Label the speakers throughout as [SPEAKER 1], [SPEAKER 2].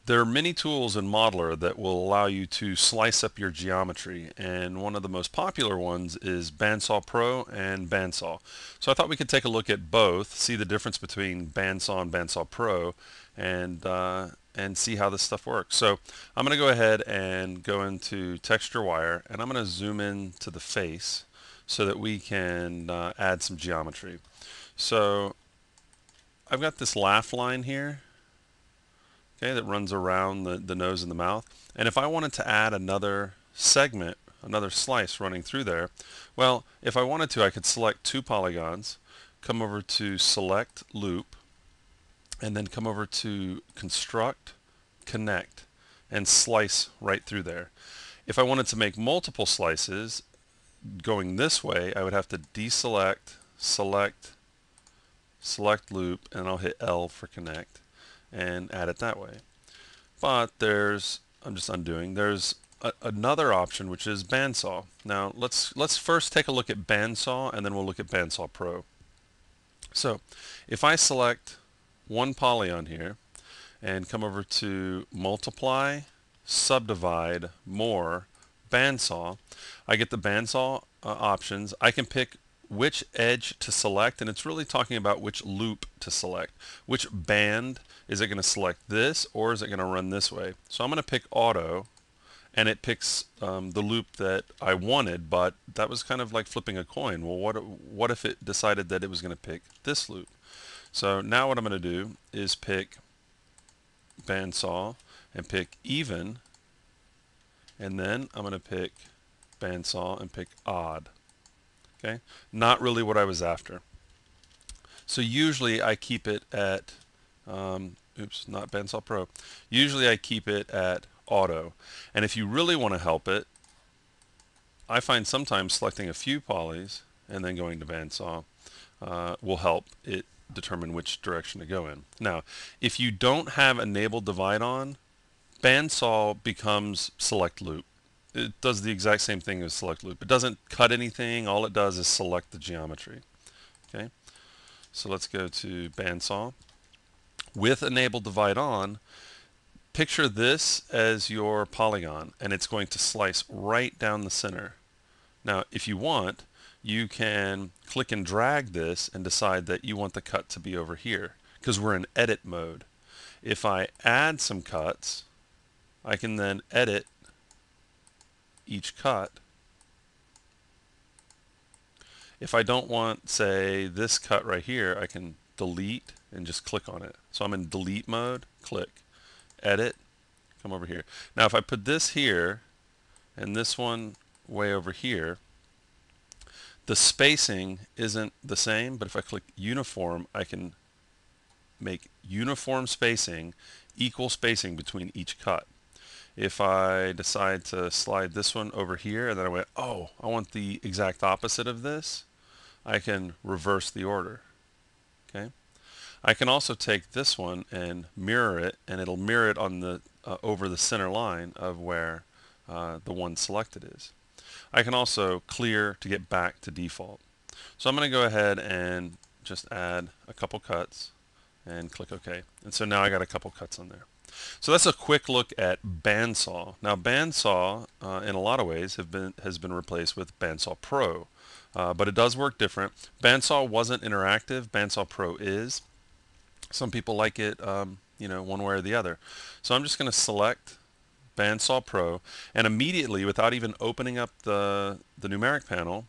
[SPEAKER 1] There are many tools in Modeler that will allow you to slice up your geometry, and one of the most popular ones is Bandsaw Pro and Bandsaw. So I thought we could take a look at both, see the difference between Bandsaw and Bandsaw Pro, and see how this stuff works. So I'm going to go ahead and go into Texture Wire, and I'm going to zoom in to the face so that we can add some geometry. So I've got this laugh line here, okay, that runs around the nose and the mouth. And if I wanted to add another segment, another slice running through there, well, if I wanted to, I could select two polygons, come over to Select Loop, and then come over to Construct, Connect, and slice right through there. If I wanted to make multiple slices going this way, I would have to deselect, select, select loop, and I'll hit L for connect and add it that way. But I'm just undoing, there's another option, which is Bandsaw. Now let's first take a look at Bandsaw, and then we'll look at Bandsaw Pro. So if I select one poly on here and come over to Multiply, Subdivide, More, Bandsaw, I get the Bandsaw options. I can pick which edge to select, and it's really talking about which loop to select. Which band, is it going to select this, or is it going to run this way? So I'm going to pick Auto, and it picks the loop that I wanted, but that was kind of like flipping a coin. Well, what if it decided that it was going to pick this loop? So now what I'm going to do is pick Bandsaw and pick Even, and then I'm going to pick Bandsaw and pick Odd. Okay, not really what I was after. So usually I keep it at, oops, not Bandsaw Pro. Usually I keep it at Auto. And if you really want to help it, I find sometimes selecting a few polys and then going to Bandsaw will help it determine which direction to go in. Now, if you don't have Enable Divide on, Bandsaw becomes Select Loop. It does the exact same thing as Select Loop. It doesn't cut anything. All it does is select the geometry. Okay, so let's go to Bandsaw. With Enable Divide on, picture this as your polygon, and it's going to slice right down the center. Now, if you want, you can click and drag this and decide that you want the cut to be over here, because we're in edit mode. If I add some cuts, I can then edit each cut. If I don't want, say, this cut right here, I can delete and just click on it. So I'm in delete mode, click, edit, come over here. Now if I put this here and this one way over here, the spacing isn't the same, but if I click uniform, I can make uniform spacing, equal spacing between each cut. If I decide to slide this one over here and then I went, oh, I want the exact opposite of this, I can reverse the order. Okay. I can also take this one and mirror it, and it'll mirror it on the over the center line of where the one selected is. I can also clear to get back to default. So I'm going to go ahead and just add a couple cuts and click OK. And so now I got a couple cuts on there. So that's a quick look at Bandsaw. Now Bandsaw, in a lot of ways, has been replaced with Bandsaw Pro, but it does work different. Bandsaw wasn't interactive. Bandsaw Pro is. Some people like it, one way or the other. So I'm just going to select Bandsaw Pro, and immediately, without even opening up the numeric panel,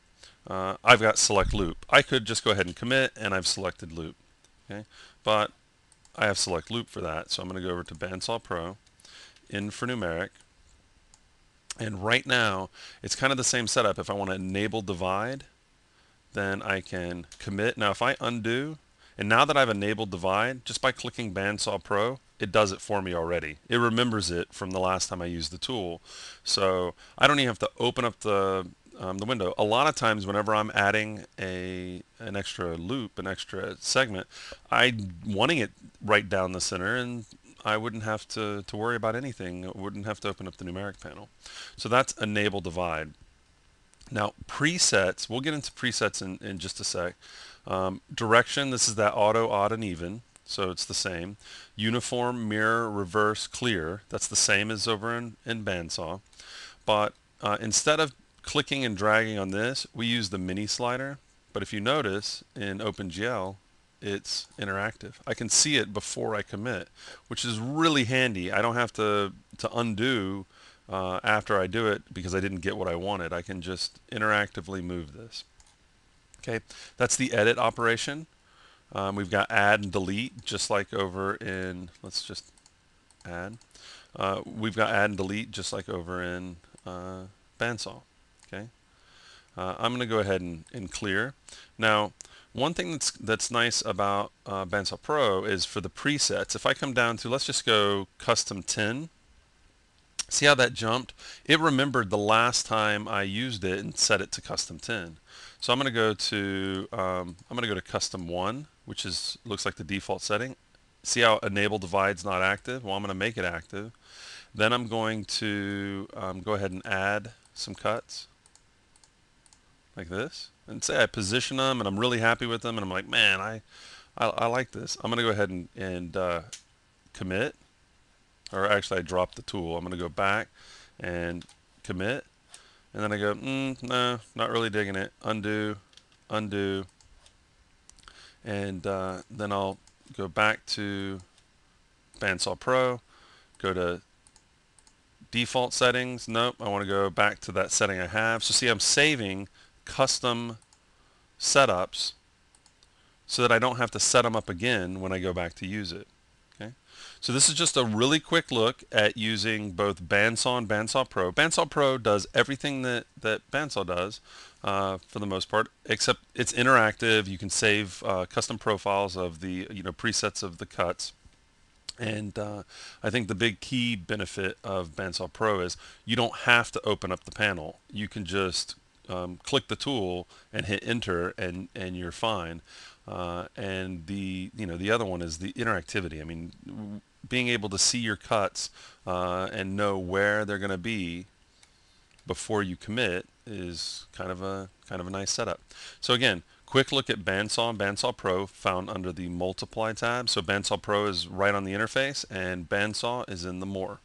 [SPEAKER 1] I've got Select Loop. I could just go ahead and commit, and I've selected Loop. Okay, but I have Select Loop for that, so I'm going to go over to Bandsaw Pro, in for numeric, and right now it's kind of the same setup. If I want to enable divide, then I can commit. Now if I undo, and now that I've enabled divide, just by clicking Bandsaw Pro, it does it for me already. It remembers it from the last time I used the tool, so I don't even have to open up the window. A lot of times whenever I'm adding an extra loop, an extra segment, I'm wanting it right down the center, and I wouldn't have to worry about anything. I wouldn't have to open up the numeric panel. So that's enable divide. Now presets, we'll get into presets in just a sec. Direction, this is that auto, odd, and even. so it's the same. Uniform, mirror, reverse, clear, that's the same as over in bandsaw. But instead of clicking and dragging on this, we use the mini slider. But if you notice in OpenGL, it's interactive. I can see it before I commit, which is really handy. I don't have to undo after I do it because I didn't get what I wanted. I can just interactively move this. Okay, that's the edit operation. We've got add and delete, just like over in, let's just add. We've got add and delete, just like over in bandsaw. Okay, I'm going to go ahead and clear. Now, one thing that's nice about Bandsaw Pro is for the presets. If I come down to, let's just go custom 10. See how that jumped? It remembered the last time I used it and set it to custom 10. So I'm going to go to custom 1, which is looks like the default setting. See how enable divide's not active? Well, I'm going to make it active. Then I'm going to go ahead and add some cuts like this, and say I position them and I'm really happy with them and I'm like, man, I like this. I'm going to go ahead and commit. Or actually I dropped the tool. I'm going to go back and commit, and then I go, no, not really digging it. Undo, undo, and then I'll go back to Bandsaw Pro, go to default settings. Nope, I want to go back to that setting I have. So see, I'm saving custom setups so that I don't have to set them up again when I go back to use it. Okay, so this is just a really quick look at using both Bandsaw and Bandsaw Pro. Bandsaw Pro does everything that Bandsaw does for the most part, except it's interactive. You can save custom profiles of the presets of the cuts. And I think the big key benefit of Bandsaw Pro is you don't have to open up the panel. You can just click the tool and hit enter, and you're fine. And the other one is the interactivity. I mean, being able to see your cuts and know where they're going to be before you commit is kind of a nice setup. So again, quick look at Bandsaw and Bandsaw Pro found under the Multiply tab. So Bandsaw Pro is right on the interface and Bandsaw is in the More.